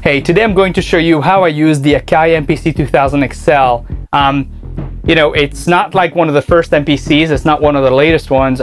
Hey, today I'm going to show you how I use the AKAI MPC 2000XL. You know, it's not like one of the first MPCs, it's not one of the latest ones.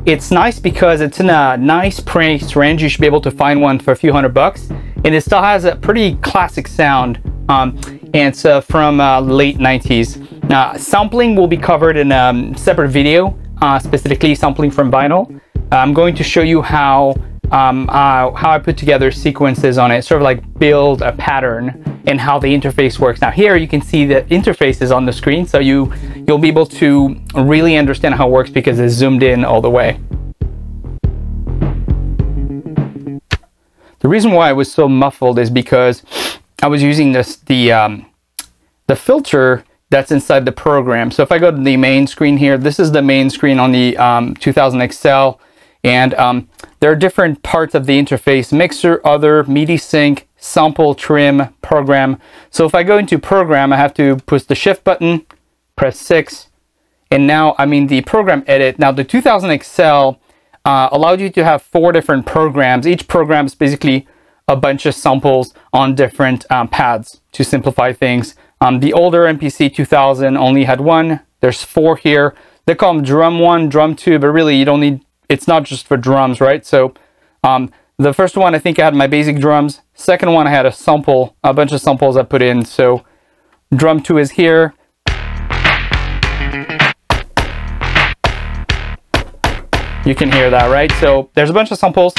It's nice because it's in a nice price range. You should be able to find one for a few $100, and it still has a pretty classic sound. And it's from late 90s. Sampling will be covered in a separate video, specifically sampling from vinyl. I'm going to show you how I put together sequences on it, sort of like build a pattern, and how the interface works. Now here you can see the interface is on the screen, so you'll be able to really understand how it works because it's zoomed in all the way. The reason why I was so muffled is because I was using the filter that's inside the program. So if I go to the main screen here, this is the main screen on the 2000XL, and there are different parts of the interface: mixer, other, MIDI sync, sample, trim, program. So if I go into program, I have to push the shift button, press 6, and now I'm in the program edit. Now the 2000XL allowed you to have 4 different programs. Each program is basically a bunch of samples on different pads to simplify things. The older MPC 2000 only had 1. There's 4 here. They call them drum 1, drum 2, but really you don't need, it's not just for drums, right? So the first one, I think I had my basic drums. Second one, I had a bunch of samples I put in. So drum 2 is here. You can hear that, right? So there's a bunch of samples.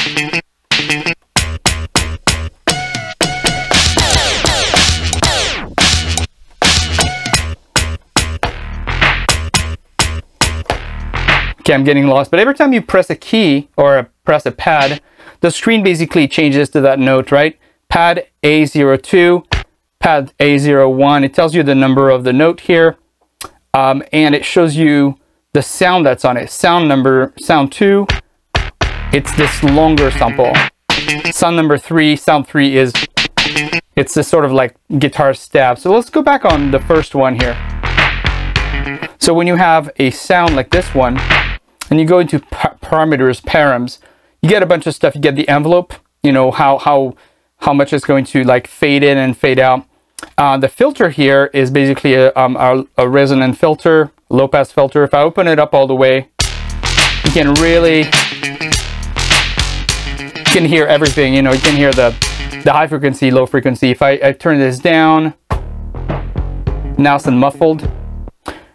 Okay, I'm getting lost, but every time you press a key or press a pad, the screen basically changes to that note, right? Pad A02, pad A01, it tells you the number of the note here, and it shows you the sound that's on it. Sound 2, it's this longer sample. Sound number 3, sound 3 is, it's this sort of like guitar stab. So let's go back on the first one here. So when you have a sound like this one, and you go into parameters, params, you get a bunch of stuff. You get the envelope, you know, how much it's going to like fade in and fade out. The filter here is basically a resonant filter, low pass filter. If I open it up all the way, you can really, you can hear everything. You know, you can hear the high frequency, low frequency. If I turn this down, now it's muffled.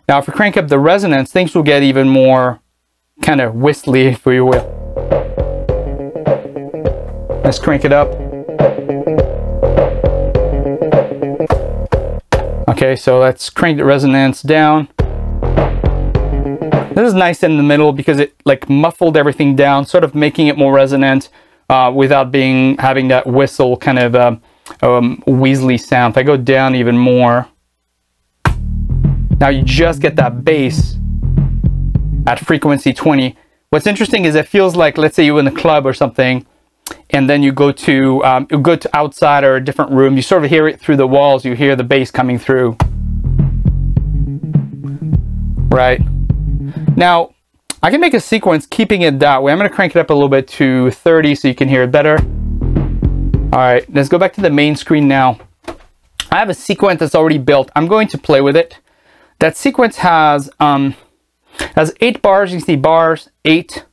Now if we crank up the resonance, things will get even more kind of whistly, if you will. Let's crank it up. Okay, so let's crank the resonance down. This is nice in the middle because it like muffled everything down, sort of making it more resonant without having that whistle kind of wheezly sound. If I go down even more, now you just get that bass at frequency 20. What's interesting is it feels like, let's say you're in a club or something, and then you go to outside or a different room, you sort of hear it through the walls, you hear the bass coming through. Right. Now, I can make a sequence keeping it that way. I'm going to crank it up a little bit to 30 so you can hear it better. All right, let's go back to the main screen now. I have a sequence that's already built. I'm going to play with it. That sequence has 8 bars. You can see bars, 8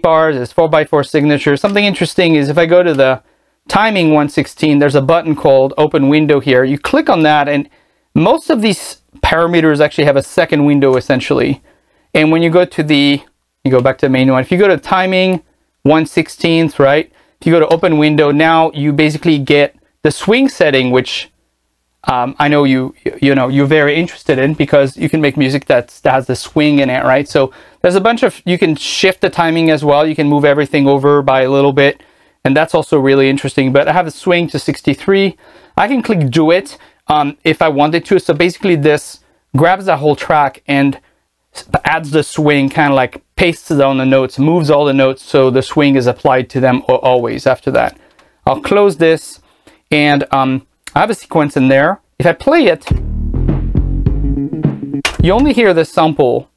bars is 4x4 signature. Something interesting is if I go to the timing 116, there's a button called open window here. You click on that, and most of these parameters actually have a second window essentially. And when you go to you go back to the main one. If you go to timing 1/16, right? If you go to open window, now you basically get the swing setting, which I know you're very interested in because you can make music that has the swing in it, right? So there's a bunch of, you can shift the timing as well. You can move everything over by a little bit, and that's also really interesting. But I have a swing to 63. I can click duet if I wanted to. So basically this grabs that whole track and adds the swing, kind of like pastes it on the notes, moves all the notes so the swing is applied to them always after that. I'll close this, and I have a sequence in there. If I play it, you only hear the sample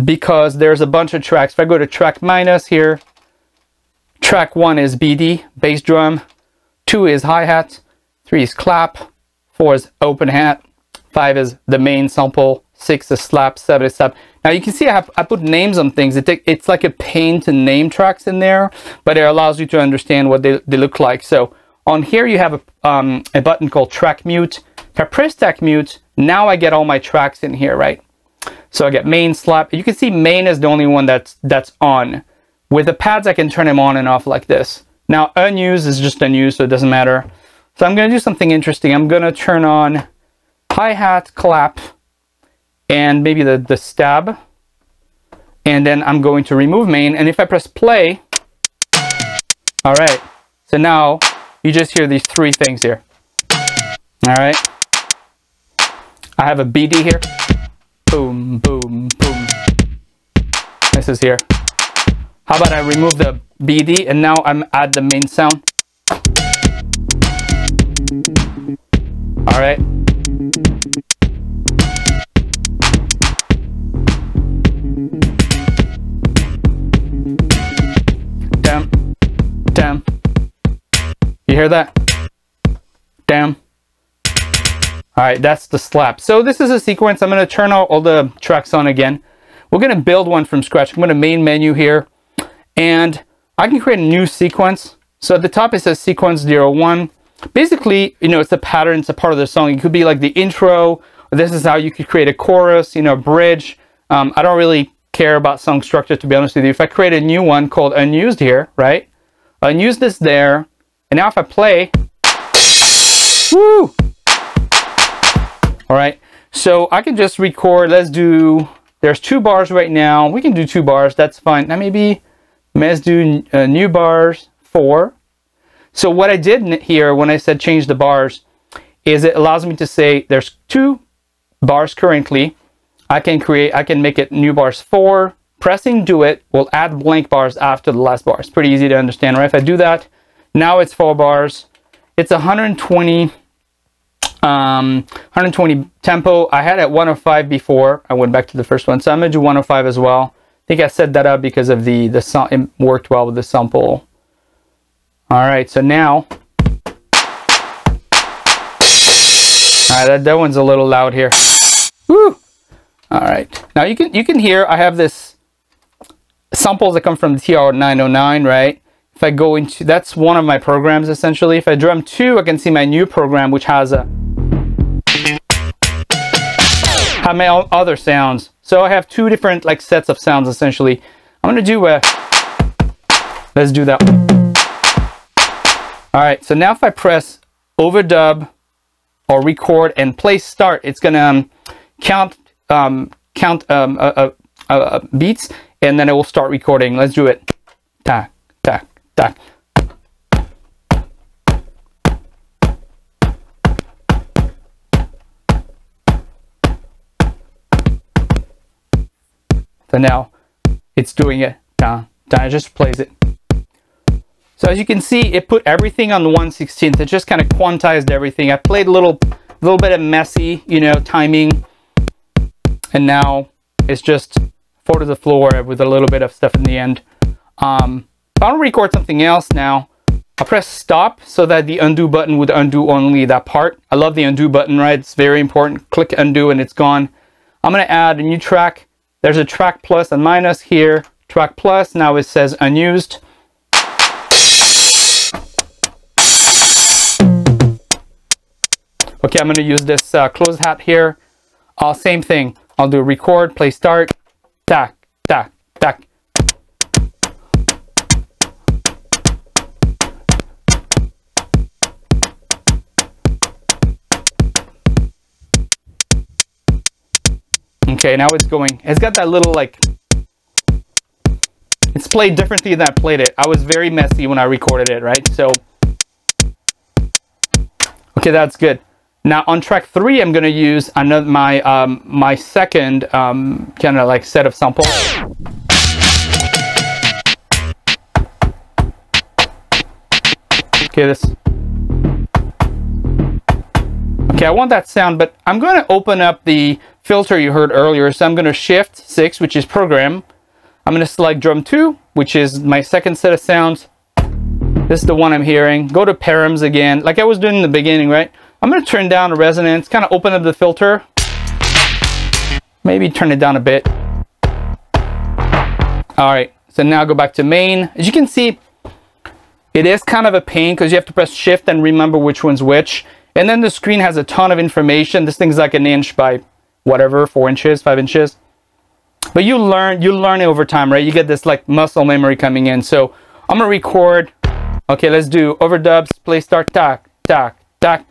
because there's a bunch of tracks. If I go to track minus here, track 1 is BD, bass drum. 2 is hi-hat, 3 is clap, 4 is open hat, 5 is the main sample, 6 is slap, 7 is slap. Now you can see I put names on things. It's like a pain to name tracks in there, but it allows you to understand what they look like. So on here you have a button called track mute. If I press track mute, now I get all my tracks in here, right? So I get main, slap. You can see main is the only one that's on. With the pads, I can turn them on and off like this. Now unused is just unused, so it doesn't matter. So I'm going to do something interesting. I'm going to turn on hi-hat, clap, and maybe the stab. And then I'm going to remove main. And if I press play, all right. So now you just hear these 3 things here. All right. I have a BD here. Boom, boom, boom. This is here. How about I remove the BD and now I'm at the main sound. All right. Damn. Damn. You hear that? Damn. All right, that's the slap. So this is a sequence. I'm going to turn all the tracks on again. We're going to build one from scratch. I'm going to main menu here, and I can create a new sequence. So at the top it says sequence 01. Basically, you know, it's a pattern. It's a part of the song. It could be like the intro. Or this is how you could create a chorus, you know, bridge. I don't really care about song structure, to be honest with you. If I create a new one called unused here, right? Unused is there, and now if I play, woo! All right, so I can just record. Let's do, there's 2 bars right now. We can do 2 bars, that's fine. Now maybe let's do new bars 4. So what I did here when I said change the bars is it allows me to say there's 2 bars currently. I can make it new bars 4. Pressing do it will add blank bars after the last bar. It's pretty easy to understand, right? If I do that, now it's 4 bars. It's 120 tempo. I had it 105 before. I went back to the first one, so I'm gonna do 105 as well. I think I set that up because of the it worked well with the sample. All right, so now, all right, that one's a little loud here. Woo! All right, now you can hear I have this samples that come from the TR-909, right? If I go into, that's one of my programs essentially. If I drum 2, I can see my new program, which has have my other sounds. So I have 2 different like sets of sounds essentially. I'm gonna do let's do that. All right, so now if I press overdub or record and play start, it's gonna count beats, and then it will start recording. Let's do it. Tack, tack, tack. So now it's doing it. It just plays it. So as you can see, it put everything on the 1/16. It just kind of quantized everything. I played a little bit of messy, you know, timing, and now it's just 4 to the floor with a little bit of stuff in the end. If I want to record something else now, I'll press stop so that the undo button would undo only that part. I love the undo button, right? It's very important. Click undo and it's gone. I'm going to add a new track. There's a track plus and minus here. Track plus, now it says unused. Okay, I'm going to use this closed hat here. Same thing. I'll do record, play start, tack, tack, tack. Okay, now it's going. It's got that little like, it's played differently than I played it. I was very messy when I recorded it, right? So, okay, that's good. Now on track 3, I'm gonna use another my second kind of like set of samples. Okay, okay, I want that sound, but I'm gonna open up the filter you heard earlier. So I'm gonna shift 6, which is program. I'm gonna select drum 2, which is my second set of sounds. This is the one I'm hearing. Go to params again, like I was doing in the beginning, right? I'm going to turn down the resonance, kind of open up the filter. Maybe turn it down a bit. All right, so now go back to main. As you can see, it is kind of a pain because you have to press shift and remember which one's which. And then the screen has a ton of information. This thing's like an inch by whatever, 4 inches, 5 inches. But you learn it over time, right? You get this like muscle memory coming in. So I'm gonna record. Okay, let's do overdubs, play start, tack, tack, tack.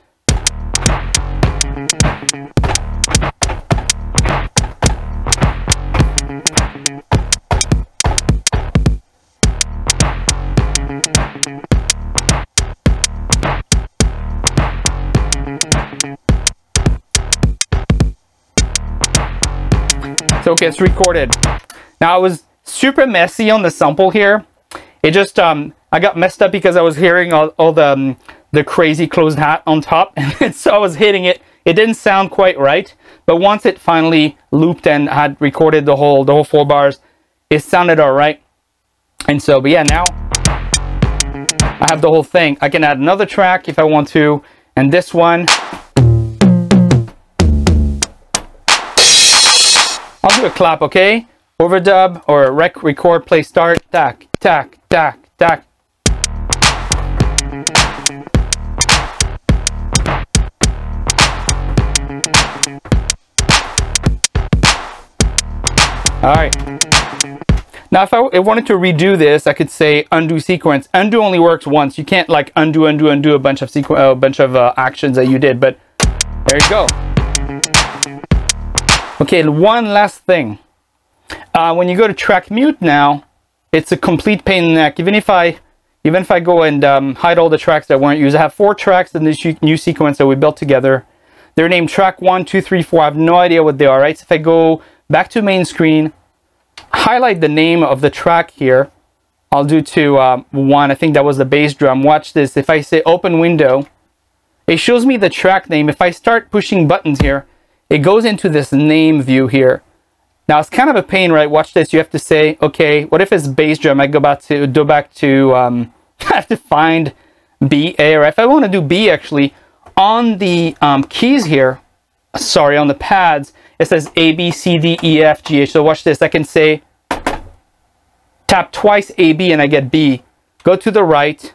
So okay, it's recorded. Now it was super messy on the sample here. It just I got messed up because I was hearing all the crazy closed hat on top, and so I was hitting it. It didn't sound quite right, but once it finally looped and had recorded the whole 4 bars, it sounded all right. And so, but yeah, now I have the whole thing. I can add another track if I want to, and this one. I'll do a clap, okay? Overdub or record, play start, tack, tack, tack, tack. All right. Now, if I wanted to redo this, I could say undo sequence. Undo only works once. You can't like undo a bunch of actions that you did. But there you go. Okay, one last thing. When you go to track mute now, it's a complete pain in the neck. Even if I go and hide all the tracks that weren't used, I have 4 tracks in this new sequence that we built together. They're named track 1, 2, 3, 4. I have no idea what they are, right? So if I go back to main screen, highlight the name of the track here. I'll do to 1. I think that was the bass drum. Watch this. If I say open window, it shows me the track name. If I start pushing buttons here, it goes into this name view here. Now it's kind of a pain, right? Watch this. You have to say, okay, what if it's bass drum? I go back to I have to find B, A, or if I want to do B actually on the keys here. Sorry, on the pads, it says A, B, C, D, E, F, G, H. So watch this. I can say tap twice A, B, and I get B. Go to the right.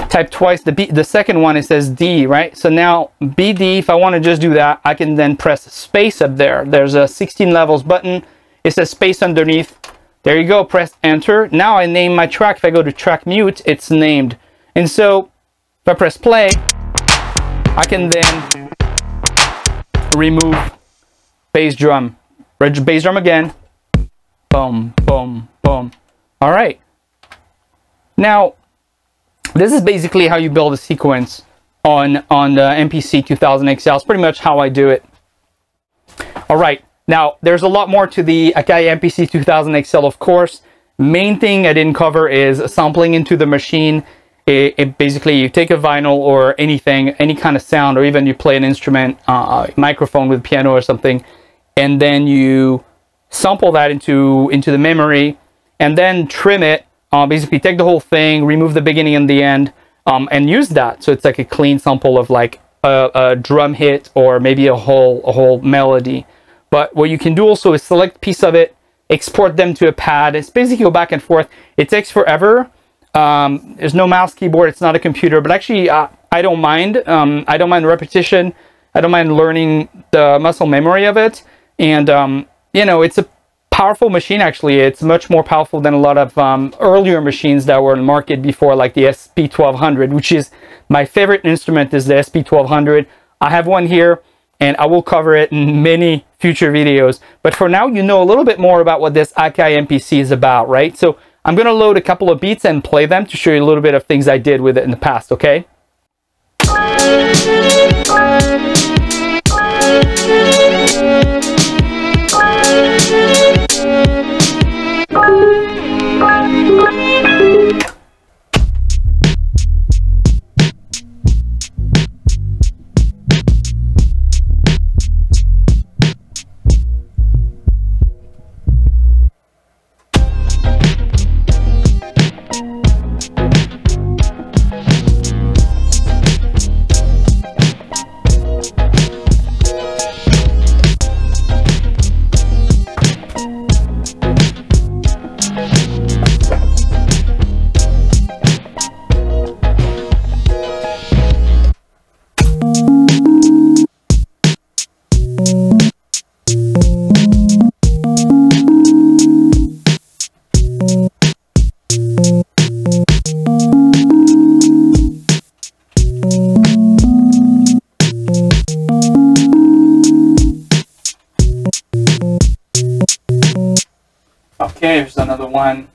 Type twice the B, the second one, it says D, right? So now BD, if I want to just do that, I can then press space up there. There's a 16 levels button. It says space underneath. There you go, press enter. Now I name my track. If I go to track mute, it's named. And so if I press play, I can then remove bass drum. Bass drum again. Boom, boom, boom. All right. Now, this is basically how you build a sequence on the MPC 2000XL. It's pretty much how I do it. All right, now there's a lot more to the AKAI MPC 2000XL, of course. Main thing I didn't cover is sampling into the machine. It basically, you take a vinyl or anything, any kind of sound, or even you play an instrument, microphone with piano or something, and then you sample that into the memory, and then trim it. Basically take the whole thing, remove the beginning and the end, and use that. So it's like a clean sample of like a drum hit or maybe a whole melody. But what you can do also is select a piece of it, export them to a pad. It's basically go back and forth. It takes forever. There's no mouse keyboard. It's not a computer, but actually I don't mind. I don't mind repetition. I don't mind learning the muscle memory of it. And you know, it's a powerful machine. Actually, it's much more powerful than a lot of earlier machines that were in the market before, like the SP1200, which is my favorite instrument. Is the SP1200. I have one here, and I will cover it in many future videos. But for now, you know a little bit more about what this AKAI MPC is about, right? So I'm going to load a couple of beats and play them to show you a little bit of things I did with it in the past, okay? Okay, here's another one.